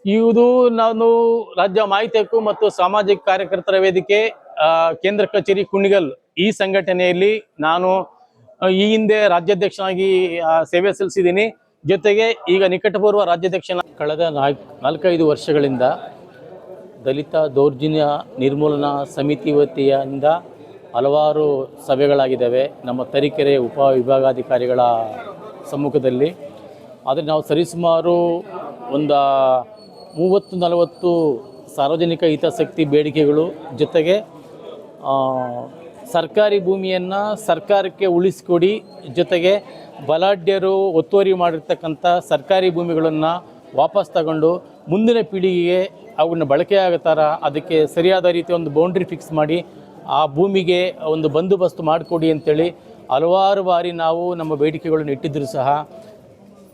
ಇದು ನಾನು ರಾಜ್ಯ ಮಾಹಿತಿ ಹಕ್ಕು ಮತ್ತು ಸಾಮಾಜಿಕ ಕಾರ್ಯಕರ್ತರ ವೇದಿಕೆ ಕೇಂದ್ರ ಕಚೇರಿ ಕುಣಿಗಲ್ ಈ ಸಂಘಟನೆಯಲ್ಲಿ ನಾನು ಈ ಹಿಂದೆ ರಾಜ್ಯಾಧ್ಯಕ್ಷನಾಗಿ ಸೇವೆ ಸಲ್ಲಿಸಿದ್ದೀನಿ. ಜೊತೆಗೆ ಈಗ ನಿಕಟಪೂರ್ವ ರಾಜ್ಯಾಧ್ಯಕ್ಷನ ಕಳೆದ 4-5 ವರ್ಷಗಳಿಂದ ದಲಿತ ದೌರ್ಜನ್ಯ ನಿರ್ಮೂಲನಾ ಸಮಿತಿ ವತಿಯಿಂದ ಹಲವಾರು ಸಭೆಗಳಾಗಿದ್ದಾವೆ ನಮ್ಮ ತರೀಕೆರೆ ಉಪ ವಿಭಾಗಾಧಿಕಾರಿಗಳ ಸಮ್ಮುಖದಲ್ಲಿ. ಆದರೆ ನಾವು ಸರಿಸುಮಾರು ಒಂದು 30-40 ಸಾರ್ವಜನಿಕ ಹಿತಾಸಕ್ತಿ ಬೇಡಿಕೆಗಳು, ಜೊತೆಗೆ ಸರ್ಕಾರಿ ಭೂಮಿಯನ್ನು ಸರ್ಕಾರಕ್ಕೆ ಉಳಿಸಿಕೊಡಿ, ಜೊತೆಗೆ ಬಲಾಢ್ಯರು ಒತ್ತುವರಿ ಮಾಡಿರ್ತಕ್ಕಂಥ ಸರ್ಕಾರಿ ಭೂಮಿಗಳನ್ನು ವಾಪಸ್ ತಗೊಂಡು ಮುಂದಿನ ಪೀಳಿಗೆಗೆ ಅವನ್ನ ಬಳಕೆ ಆಗೋ ಥರ ಅದಕ್ಕೆ ಸರಿಯಾದ ರೀತಿಯ ಒಂದು ಬೌಂಡ್ರಿ ಫಿಕ್ಸ್ ಮಾಡಿ ಆ ಭೂಮಿಗೆ ಒಂದು ಬಂದೋಬಸ್ತು ಮಾಡಿಕೊಡಿ ಅಂತೇಳಿ ಹಲವಾರು ಬಾರಿ ನಾವು ನಮ್ಮ ಬೇಡಿಕೆಗಳನ್ನು ಇಟ್ಟಿದ್ದರೂ ಸಹ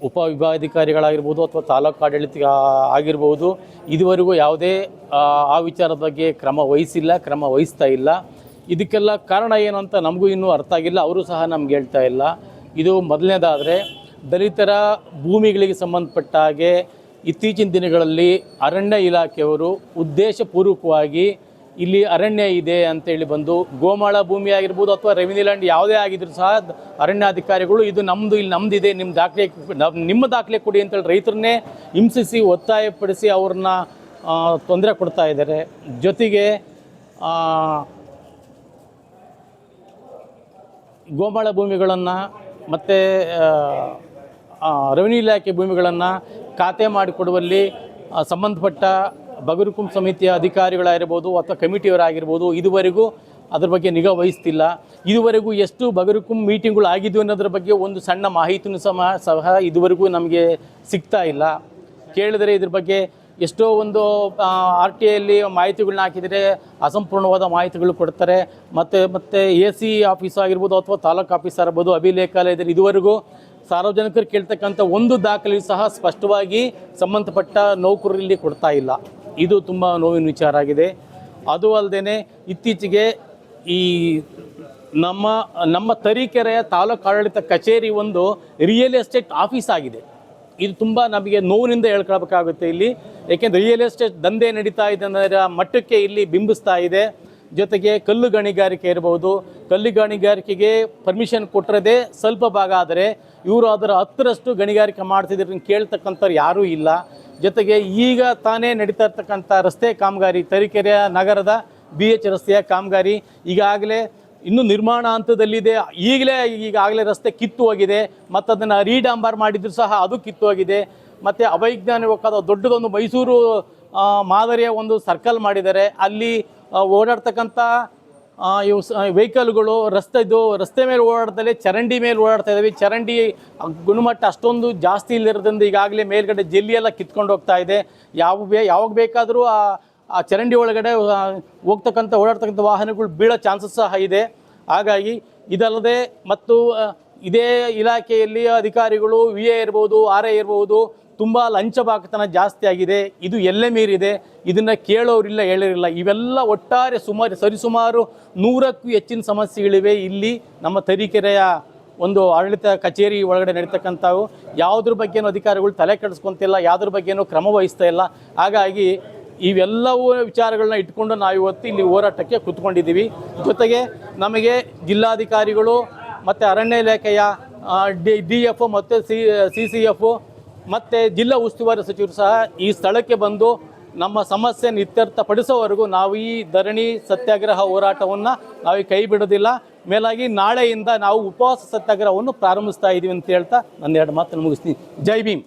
ಉಪವಿಭಾಗಾಧಿಕಾರಿಗಳಾಗಿರ್ಬೋದು ಅಥವಾ ತಾಲೂಕು ಆಡಳಿತ ಆಗಿರ್ಬೋದು ಇದುವರೆಗೂ ಯಾವುದೇ ಆ ವಿಚಾರದ ಬಗ್ಗೆ ಕ್ರಮ ವಹಿಸ್ತಾ ಇಲ್ಲ. ಇದಕ್ಕೆಲ್ಲ ಕಾರಣ ಏನು ಅಂತ ನಮಗೂ ಇನ್ನೂ ಅರ್ಥ ಆಗಿಲ್ಲ, ಅವರು ಸಹ ನಮ್ಗೆ ಹೇಳ್ತಾ ಇಲ್ಲ. ಇದು ಮೊದಲನೇದಾದರೆ ದಲಿತರ ಭೂಮಿಗಳಿಗೆ ಸಂಬಂಧಪಟ್ಟ ಹಾಗೆ ಇತ್ತೀಚಿನ ದಿನಗಳಲ್ಲಿ ಅರಣ್ಯ ಇಲಾಖೆಯವರು ಉದ್ದೇಶಪೂರ್ವಕವಾಗಿ ಇಲ್ಲಿ ಅರಣ್ಯ ಇದೆ ಅಂತೇಳಿ ಬಂದು ಗೋಮಾಳ ಭೂಮಿ ಆಗಿರ್ಬೋದು ಅಥವಾ ರೆವಿನ್ಯೂ ಲ್ಯಾಂಡ್ ಯಾವುದೇ ಆಗಿದ್ರು ಸಹ ಅರಣ್ಯಾಧಿಕಾರಿಗಳು ಇದು ನಮ್ಮದು, ಇಲ್ಲಿ ನಮ್ಮದಿದೆ, ನಿಮ್ಮ ದಾಖಲೆ ಕೊಡಿ ಅಂತೇಳಿ ರೈತರನ್ನೇ ಹಿಂಸಿಸಿ ಒತ್ತಾಯಪಡಿಸಿ ಅವ್ರನ್ನ ತೊಂದರೆ ಕೊಡ್ತಾ ಇದ್ದಾರೆ. ಜೊತೆಗೆ ಗೋಮಾಳ ಭೂಮಿಗಳನ್ನು ಮತ್ತು ರೆವಿನ್ಯೂ ಇಲಾಖೆ ಭೂಮಿಗಳನ್ನು ಖಾತೆ ಮಾಡಿಕೊಡುವಲ್ಲಿ ಸಂಬಂಧಪಟ್ಟ ಬಗರುಕುಂ ಸಮಿತಿಯ ಅಧಿಕಾರಿಗಳಾಗಿರ್ಬೋದು ಅಥವಾ ಕಮಿಟಿಯವರಾಗಿರ್ಬೋದು ಇದುವರೆಗೂ ಅದ್ರ ಬಗ್ಗೆ ನಿಗಾ ವಹಿಸ್ತಿಲ್ಲ. ಇದುವರೆಗೂ ಎಷ್ಟು ಬಗರುಕುಂ ಮೀಟಿಂಗ್ಗಳು ಆಗಿದ್ವು ಅನ್ನೋದ್ರ ಬಗ್ಗೆ ಒಂದು ಸಣ್ಣ ಮಾಹಿತಿಯೂ ಸಹ ಇದುವರೆಗೂ ನಮಗೆ ಸಿಗ್ತಾ ಇಲ್ಲ. ಕೇಳಿದರೆ ಇದ್ರ ಬಗ್ಗೆ ಎಷ್ಟೋ ಒಂದು RTIಯಲ್ಲಿ ಮಾಹಿತಿಗಳನ್ನ ಹಾಕಿದರೆ ಅಸಂಪೂರ್ಣವಾದ ಮಾಹಿತಿಗಳು ಕೊಡ್ತಾರೆ. ಮತ್ತು AC ಆಫೀಸ್ ಆಗಿರ್ಬೋದು ಅಥವಾ ತಾಲೂಕು ಆಫೀಸ್ ಆಗಿರ್ಬೋದು ಅಭಿಲೇಖಾಲಯದಲ್ಲಿ ಇದುವರೆಗೂ ಸಾರ್ವಜನಿಕರು ಕೇಳ್ತಕ್ಕಂಥ ಒಂದು ದಾಖಲೆ ಸಹ ಸ್ಪಷ್ಟವಾಗಿ ಸಂಬಂಧಪಟ್ಟ ನೌಕರರಲ್ಲಿ ಕೊಡ್ತಾ ಇಲ್ಲ. ಇದು ತುಂಬ ನೋವಿನ ವಿಚಾರ ಆಗಿದೆ. ಅದು ಅಲ್ಲದೆ ಇತ್ತೀಚೆಗೆ ಈ ನಮ್ಮ ತರೀಕೆರೆಯ ತಾಲೂಕು ಆಡಳಿತ ಕಚೇರಿ ಒಂದು ರಿಯಲ್ ಎಸ್ಟೇಟ್ ಆಫೀಸ್ ಆಗಿದೆ. ಇದು ತುಂಬ ನಮಗೆ ನೋವಿನಿಂದ ಹೇಳ್ಕೊಳ್ಬೇಕಾಗುತ್ತೆ ಇಲ್ಲಿ, ಏಕೆಂದರೆ ರಿಯಲ್ ಎಸ್ಟೇಟ್ ದಂಧೆ ನಡೀತಾ ಇದೆ ಅನ್ನೋದರ ಮಟ್ಟಕ್ಕೆ ಇಲ್ಲಿ ಬಿಂಬಿಸ್ತಾ ಇದೆ. ಜೊತೆಗೆ ಕಲ್ಲು ಗಣಿಗಾರಿಕೆ ಇರ್ಬೋದು, ಕಲ್ಲು ಗಣಿಗಾರಿಕೆಗೆ ಪರ್ಮಿಷನ್ ಕೊಟ್ಟಿರೋದೇ ಸ್ವಲ್ಪ ಭಾಗ, ಆದರೆ ಇವರು ಅದರ 10ರಷ್ಟು ಗಣಿಗಾರಿಕೆ ಮಾಡ್ತಿದ್ರನ್ನ ಕೇಳ್ತಕ್ಕಂಥವ್ರು ಯಾರೂ ಇಲ್ಲ. ಜೊತೆಗೆ ಈಗ ತಾನೇ ನಡೀತಾ ಇರ್ತಕ್ಕಂಥ ರಸ್ತೆ ಕಾಮಗಾರಿ, ತರೀಕೆರೆಯ ನಗರದ BH ರಸ್ತೆಯ ಕಾಮಗಾರಿ ಈಗಾಗಲೇ ಇನ್ನೂ ನಿರ್ಮಾಣ ಹಂತದಲ್ಲಿದೆ. ಈಗಾಗಲೇ ರಸ್ತೆ ಕಿತ್ತು ಹೋಗಿದೆ ಮತ್ತು ಅದನ್ನು ರೀಡಾಂಬರ್ ಮಾಡಿದ್ರು ಸಹ ಅದು ಕಿತ್ತು ಹೋಗಿದೆ. ಮತ್ತು ಅವೈಜ್ಞಾನಿಕವಾದ ದೊಡ್ಡದೊಂದು ಮೈಸೂರು ಮಾದರಿಯ ಒಂದು ಸರ್ಕಲ್ ಮಾಡಿದ್ದಾರೆ. ಅಲ್ಲಿ ಓಡಾಡ್ತಕ್ಕಂಥ ಇವು ವೆಹಿಕಲ್ಗಳು ರಸ್ತೆ ಮೇಲೆ ಓಡಾಡ್ತಲೇ ಚರಂಡಿ ಮೇಲೆ ಓಡಾಡ್ತಾ ಇದ್ದಾವೆ. ಚರಂಡಿ ಗುಣಮಟ್ಟ ಅಷ್ಟೊಂದು ಜಾಸ್ತಿ ಇಲ್ಲಿರೋದ್ರಿಂದ ಈಗಾಗಲೇ ಮೇಲ್ಗಡೆ ಜೆಲ್ಲಿಯೆಲ್ಲ ಕಿತ್ಕೊಂಡು ಹೋಗ್ತಾ ಇದೆ. ಯಾವಾಗ ಬೇಕಾದರೂ ಆ ಚರಂಡಿ ಒಳಗಡೆ ಓಡಾಡ್ತಕ್ಕಂಥ ವಾಹನಗಳು ಬೀಳೋ ಚಾನ್ಸಸ್ ಸಹ ಇದೆ. ಹಾಗಾಗಿ ಇದಲ್ಲದೆ ಮತ್ತು ಇದೇ ಇಲಾಖೆಯಲ್ಲಿ ಅಧಿಕಾರಿಗಳು VA ಇರ್ಬೋದು, RI ಇರ್ಬೋದು, ತುಂಬ ಲಂಚಬಾಕತನ ಜಾಸ್ತಿ ಆಗಿದೆ. ಇದು ಎಲ್ಲೇ ಮೀರಿದೆ. ಇದನ್ನು ಕೇಳೋರಿಲ್ಲ, ಹೇಳೋರಿಲ್ಲ. ಇವೆಲ್ಲ ಒಟ್ಟಾರೆ ಸರಿಸುಮಾರು 100ಕ್ಕೂ ಹೆಚ್ಚಿನ ಸಮಸ್ಯೆಗಳಿವೆ ಇಲ್ಲಿ ನಮ್ಮ ತರೀಕೆರೆಯ ಒಂದು ಆಡಳಿತ ಕಚೇರಿ ಒಳಗಡೆ ನಡೀತಕ್ಕಂಥವು. ಯಾವುದ್ರ ಬಗ್ಗೆನೂ ಅಧಿಕಾರಿಗಳು ತಲೆ ಕೆಡಿಸ್ಕೊತಿಲ್ಲ, ಯಾವುದ್ರ ಬಗ್ಗೆನೂ ಕ್ರಮ ವಹಿಸ್ತಾ ಇಲ್ಲ. ಹಾಗಾಗಿ ಇವೆಲ್ಲವೂ ವಿಚಾರಗಳನ್ನ ಇಟ್ಕೊಂಡು ನಾವು ಇವತ್ತು ಇಲ್ಲಿ ಹೋರಾಟಕ್ಕೆ ಕೂತ್ಕೊಂಡಿದ್ದೀವಿ. ಜೊತೆಗೆ ನಮಗೆ ಜಿಲ್ಲಾಧಿಕಾರಿಗಳು ಮತ್ತು ಅರಣ್ಯ ಇಲಾಖೆಯ DF ಮತ್ತು CCF ಮತ್ತು ಜಿಲ್ಲಾ ಉಸ್ತುವಾರಿ ಸಚಿವರು ಸಹ ಈ ಸ್ಥಳಕ್ಕೆ ಬಂದು ನಮ್ಮ ಸಮಸ್ಯೆಯನ್ನು ಇತ್ಯರ್ಥಪಡಿಸೋವರೆಗೂ ನಾವು ಈ ಧರಣಿ ಸತ್ಯಾಗ್ರಹ ಹೋರಾಟವನ್ನು ನಾವು ಕೈ ಬಿಡೋದಿಲ್ಲ. ಮೇಲಾಗಿ ನಾಳೆಯಿಂದ ನಾವು ಉಪವಾಸ ಸತ್ಯಾಗ್ರಹವನ್ನು ಪ್ರಾರಂಭಿಸ್ತಾ ಇದ್ದೀವಿ ಅಂತ ಹೇಳ್ತಾ ನನ್ನ 2 ಮಾತನ್ನು ಮುಗಿಸ್ತೀನಿ. ಜೈ ಭೀಮ್.